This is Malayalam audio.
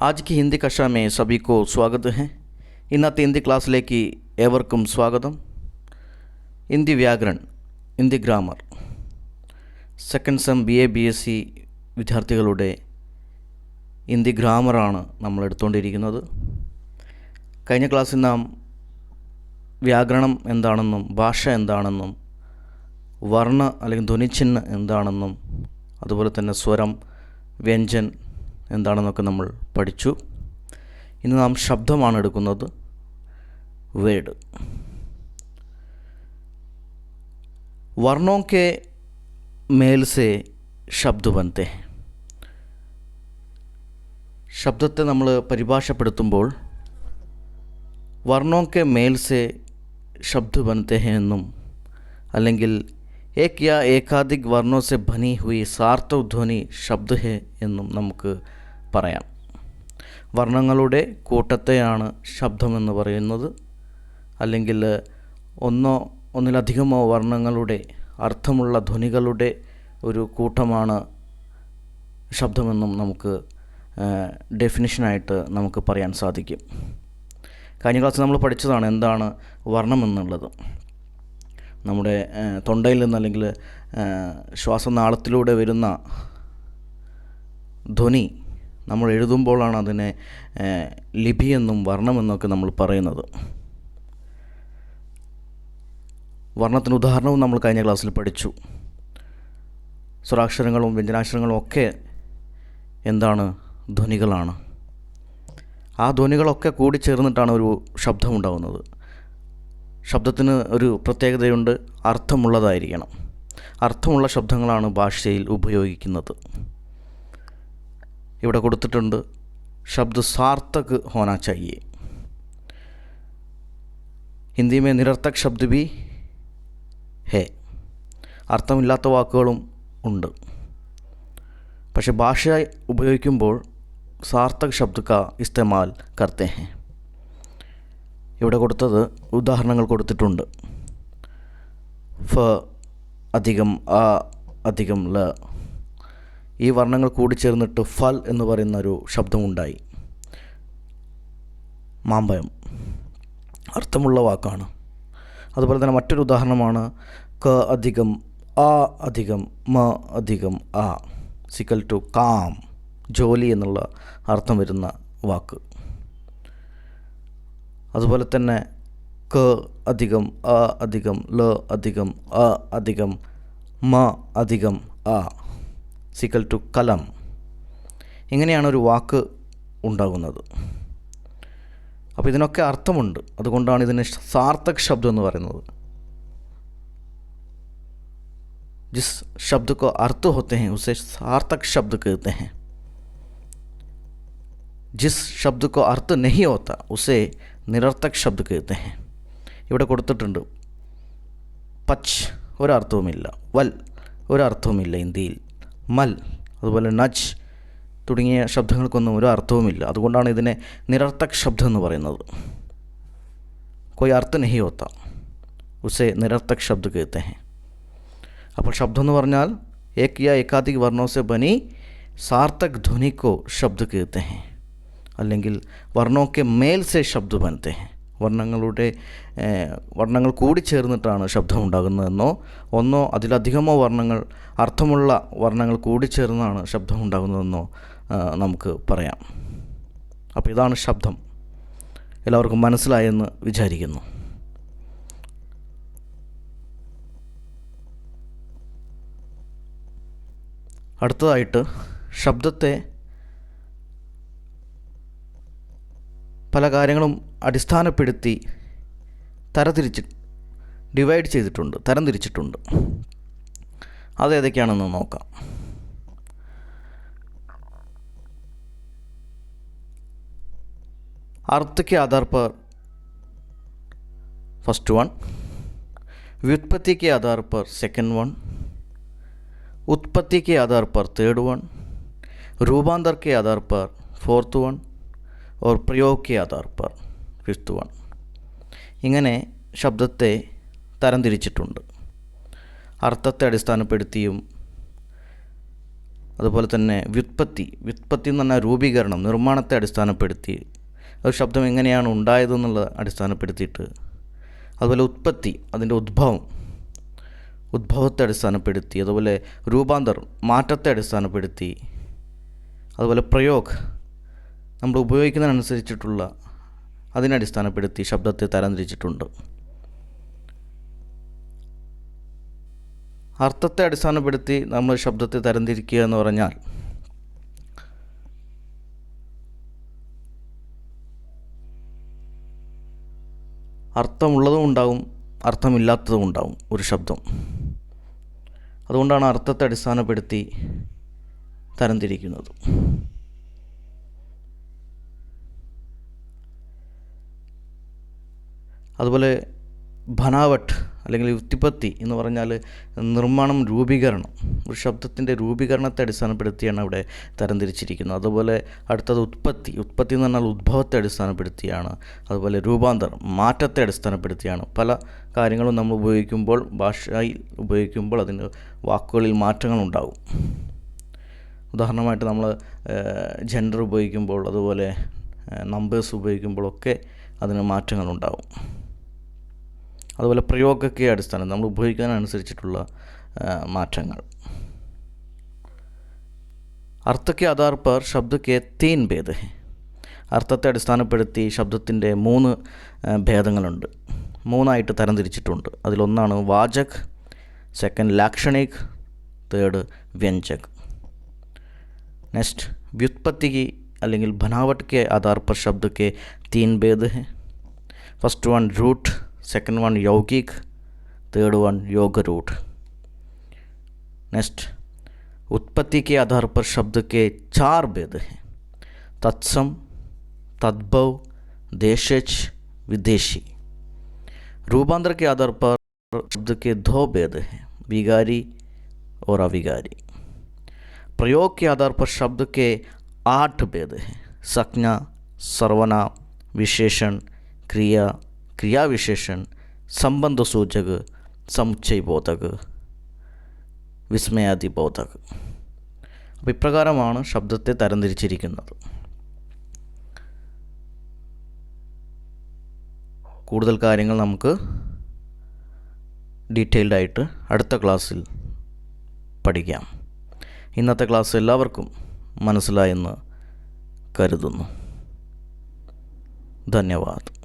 आज की हिंदी कक्षा में सभी को स्वागत है. ഇന്നത്തെ ഹിന്ദി ക്ലാസ്സിലേക്ക് ഏവർക്കും സ്വാഗതം. ഹിന്ദി വ്യാകരൺ, Hindi grammar, second sem BA BSc വിദ്യാർത്ഥികളുടെ ഹിന്ദി ഗ്രാമറാണ് നമ്മൾ എടുത്തുകൊണ്ടിരിക്കുന്നത്. കഴിഞ്ഞ ക്ലാസ്സിൽ നാം വ്യാകരണം എന്താണെന്നും ഭാഷ എന്താണെന്നും വർണ്ണ അല്ലെങ്കിൽ ധ്വനിചിഹ്ന എന്താണെന്നും അതുപോലെ തന്നെ സ്വരം, വ്യഞ്ജൻ എന്താണെന്നൊക്കെ നമ്മൾ പഠിച്ചു. ഇന്ന് നാം ശബ്ദമാണ് എടുക്കുന്നത്, വേർഡ്. वर्णों के मेल से शब्द बनते हैं. ശബ്ദത്തെ നമ്മൾ പരിഭാഷപ്പെടുത്തുമ്പോൾ വർണ്ണോं के मेल से शब्द बनते हैं എന്നും അല്ലെങ്കിൽ एक या एकाधिक वर्णों से बनी हुई सार्थक ध्वनि शब्द है എന്നും നമുക്ക് പറയാം. വർണ്ണങ്ങളുടെ കൂട്ടത്തെയാണ് ശബ്ദമെന്ന് പറയുന്നത്. അല്ലെങ്കിൽ ഒന്നിലധികമോ വർണ്ണങ്ങളുടെ അർത്ഥമുള്ള ധ്വനികളുടെ ഒരു കൂട്ടമാണ് ശബ്ദമെന്നും നമുക്ക് ഡെഫിനിഷനായിട്ട് നമുക്ക് പറയാൻ സാധിക്കും. കഴിഞ്ഞ ക്ലാസ്സിൽ നമ്മൾ പഠിച്ചതാണ് എന്താണ് വർണ്ണമെന്നുള്ളത്. നമ്മുടെ തൊണ്ടയിൽ നിന്ന് അല്ലെങ്കിൽ ശ്വാസനാളത്തിലൂടെ വരുന്ന ധ്വനി നമ്മൾ എഴുതുമ്പോഴാണ് അതിനെ ലിപിയെന്നും വർണ്ണമെന്നൊക്കെ നമ്മൾ പറയുന്നത്. വർണ്ണത്തിന് ഉദാഹരണവും നമ്മൾ കഴിഞ്ഞ ക്ലാസ്സിൽ പഠിച്ചു. സ്വരാക്ഷരങ്ങളും വ്യഞ്ജനാക്ഷരങ്ങളും ഒക്കെ എന്താണ്? ധ്വനികളാണ്. ആ ധ്വനികളൊക്കെ കൂടി ചേർന്നിട്ടാണ് ഒരു ശബ്ദമുണ്ടാകുന്നത്. ശബ്ദത്തിന് ഒരു പ്രത്യേകതയുണ്ട്, അർത്ഥമുള്ളതായിരിക്കണം. അർത്ഥമുള്ള ശബ്ദങ്ങളാണ് ഭാഷയിൽ ഉപയോഗിക്കുന്നത്. ഇവിടെ കൊടുത്തിട്ടുണ്ട് शब्द सार्थक होना चाहिए. हिंदी में निरर्थक शब्द भी है. അർത്ഥമില്ലാത്ത വാക്കുകളും ഉണ്ട്. പക്ഷേ ഭാഷ ഉപയോഗിക്കുമ്പോൾ സാർത്ഥക് ശബ്ദ കാ ഇസ്തേമാൽ കർത്തേ ഹൈ. ഇവിടെ കൊടുത്തത് ഉദാഹരണങ്ങൾ കൊടുത്തിട്ടുണ്ട്. ഫ അധികം അ അധികം ല, ഈ വർണ്ണങ്ങൾ കൂടിച്ചേർന്നിട്ട് ഫൽ എന്ന് പറയുന്ന ഒരു ശബ്ദമുണ്ടായി. മാമ്പഴം അർത്ഥമുള്ള വാക്കാണ്. അതുപോലെ തന്നെ മറ്റൊരു ഉദാഹരണമാണ് ക അധികം ആ അധികം മ അധികം ആ സിക്കൽ ടു കാം, ജോലി എന്നുള്ള അർത്ഥം വരുന്ന വാക്ക്. അതുപോലെ തന്നെ ക അധികം അ അധികം ല അധികം അ അധികം മ അധികം ആ സിക്കൽ ടു കലം. ഇങ്ങനെയാണ് ഒരു വാക്ക് ഉണ്ടാകുന്നത്. അപ്പോൾ ഇതിനൊക്കെ അർത്ഥമുണ്ട്. അതുകൊണ്ടാണ് ഇതിന് സാർത്ഥക് ശബ്ദം എന്ന് പറയുന്നത്. ജിസ് ശബ്ദ को अर्थ होते हैं उसे सार्थक शब्द कहते हैं. जिस शब्द को अर्थ नहीं होता उसे निरर्थक शब्द कहते हैं. ഇവിടെ കൊടുത്തിട്ടുണ്ട് പച്ച് ഒരർത്ഥവുമില്ല, വൽ ഒരർത്ഥവുമില്ല ഹിന്ദിയിൽ, മൽ അതുപോലെ നജ് തുടങ്ങിയ ശബ്ദങ്ങൾക്കൊന്നും ഒരു അർത്ഥവുമില്ല. അതുകൊണ്ടാണ് ഇതിനെ നിരർത്ഥക് ശബ്ദം എന്ന് പറയുന്നത്. കോയി അർത്ഥ നഹി ഹോത്ത ഉസേ നിരർത്ഥക് ശബ്ദ കേത്തെ ഹൈ. അപ്പോൾ ശബ്ദം എന്ന് പറഞ്ഞാൽ ഏക് യാ ഏകാധിക് വർണ്ണോ സെ ബനി സാർത്ഥക് ധ്വനി കോ ശബ്ദ കേത്തെ ഹൈ. അല്ലെങ്കിൽ വർണ്ണോ കെ മേൽ സെ ശബ്ദ ബനത്തെ ഹൈ. വർണ്ണങ്ങൾ കൂടി ചേർന്നിട്ടാണ് ശബ്ദം ഉണ്ടാകുന്നതെന്നോ ഒന്നോ അതിലധികമോ വർണ്ണങ്ങൾ, അർത്ഥമുള്ള വർണ്ണങ്ങൾ കൂടിച്ചേർന്നാണ് ശബ്ദം ഉണ്ടാകുന്നതെന്നോ നമുക്ക് പറയാം. അപ്പോൾ ഇതാണ് ശബ്ദം. എല്ലാവർക്കും മനസ്സിലായെന്ന് വിചാരിക്കുന്നു. അടുത്തതായിട്ട് ശബ്ദത്തെ പല കാര്യങ്ങളും അടിസ്ഥാനപ്പെടുത്തി ഡിവൈഡ് ചെയ്തിട്ടുണ്ട്, തരംതിരിച്ചിട്ടുണ്ട്. അതേതൊക്കെയാണെന്ന് നോക്കാം. अर्थ के आधार पर फर्स्ट वन, व्युत्पत्ति के आधार पर सेकंड वन, उत्पत्ति के आधार पर थर्ड वन, रूपांतर के आधार पर फोर्थ वन और प्रयोग के आधार पर फिफ्थ वन. ഇങ്ങനെ ശബ്ദത്തെ തരംതിരിച്ചിട്ടുണ്ട്. അർത്ഥത്തെ അടിസ്ഥാനപ്പെടുത്തിയും അതുപോലെ തന്നെ വ്യുത്പത്തി എന്ന് പറഞ്ഞാൽ രൂപീകരണം, നിർമ്മാണത്തെ അടിസ്ഥാനപ്പെടുത്തി ഒരു ശബ്ദം എങ്ങനെയാണ് ഉണ്ടായതെന്നുള്ളത് അടിസ്ഥാനപ്പെടുത്തിയിട്ട്, അതുപോലെ ഉത്പത്തി അതിൻ്റെ ഉദ്ഭവത്തെ അടിസ്ഥാനപ്പെടുത്തി, അതുപോലെ രൂപാന്തർ മാറ്റത്തെ അടിസ്ഥാനപ്പെടുത്തി, അതുപോലെ പ്രയോഗ് നമ്മൾ ഉപയോഗിക്കുന്നതിനനുസരിച്ചിട്ടുള്ള അതിനെ അടിസ്ഥാനപ്പെടുത്തി ശബ്ദത്തെ തരംതിരിച്ചിട്ടുണ്ട്. അർത്ഥത്തെ അടിസ്ഥാനപ്പെടുത്തി നമ്മൾ ശബ്ദത്തെ തരംതിരിക്കുക എന്ന് പറഞ്ഞാൽ അർത്ഥമുള്ളതും ഉണ്ടാവും, അർത്ഥമില്ലാത്തതും ഉണ്ടാവും ഒരു ശബ്ദം. അതുകൊണ്ടാണ് അർത്ഥത്തെ അടിസ്ഥാനപ്പെടുത്തി തരംതിരിക്കുന്നത്. അതുപോലെ ബനാവട്ട് അല്ലെങ്കിൽ ഉത്പത്തി എന്ന് പറഞ്ഞാൽ നിർമ്മാണം, രൂപീകരണം, ഒരു ശബ്ദത്തിൻ്റെ രൂപീകരണത്തെ അടിസ്ഥാനപ്പെടുത്തിയാണ് അവിടെ തരംതിരിച്ചിരിക്കുന്നത്. അതുപോലെ അടുത്തത് ഉത്പത്തി എന്ന് പറഞ്ഞാൽ ഉദ്ഭവത്തെ അടിസ്ഥാനപ്പെടുത്തിയാണ്. അതുപോലെ രൂപാന്തരം മാറ്റത്തെ അടിസ്ഥാനപ്പെടുത്തിയാണ്. പല കാര്യങ്ങളും നമ്മൾ ഉപയോഗിക്കുമ്പോൾ, ഭാഷയിൽ ഉപയോഗിക്കുമ്പോൾ അതിന് വാക്കുകളിൽ മാറ്റങ്ങളുണ്ടാകും. ഉദാഹരണമായിട്ട് നമ്മൾ ജെൻഡർ ഉപയോഗിക്കുമ്പോൾ, അതുപോലെ നമ്പേഴ്സ് ഉപയോഗിക്കുമ്പോഴൊക്കെ അതിന് മാറ്റങ്ങളുണ്ടാകും. അതുപോലെ പ്രയോഗಕ್ಕೆ അടിസ്ഥാനം നമ്മൾ ഉപയോഗിക്കുന്നതിനനുസരിച്ചിട്ടുള്ള മാറ്റങ്ങൾ. അർത്ഥಕ್ಕೆ ആധാർ പർ ശബ്ദಕ್ಕೆ 3 ഭേദ ഹെ. അർത്ഥത്തെ അടിസ്ഥാനപ്പെടുത്തി ശബ്ദത്തിൻ്റെ 3 ഭേദങ്ങളുണ്ട്, 3 തരംതിരിച്ചിട്ടുണ്ട്. അതിലൊന്നാണ് വാചക്, സെക്കൻഡ് ലാക്ഷണിക്, തേർഡ് വ്യഞ്ജക്. നെക്സ്റ്റ് വ്യുത്പത്തി അല്ലെങ്കിൽ ബനാവട്ട് ആധാർ പർ ശബ്ദಕ್ಕೆ 3 ഭേദ ഹെ. First one root, second one यौगिक, थर्ड वन योग रूट. नेक्स्ट उत्पत्ति के आधार पर शब्द के 4 भेद हैं: तत्सम, तद्भव, देशज, विदेशी. रूपांतर के आधार पर शब्द के 2 भेद हैं: विकारी और अविकारी. प्रयोग के आधार पर शब्द के 8 भेद हैं: संज्ञा, सर्वनाम, विशेषण, क्रिया, क्रिया विशेषण, संबंध सूचक, समुच्चय बोधक, വിസ്മയാദി ബോധക്. അപ്പോൾ ഇപ്രകാരമാണ് ശബ്ദത്തെ തരംതിരിച്ചിരിക്കുന്നത്. കൂടുതൽ കാര്യങ്ങൾ നമുക്ക് ഡീറ്റെയിൽഡായിട്ട് അടുത്ത ക്ലാസ്സിൽ പഠിക്കാം. ഇന്നത്തെ ക്ലാസ് എല്ലാവർക്കും മനസ്സിലായെന്ന് കരുതുന്നു. ധന്യവാദം.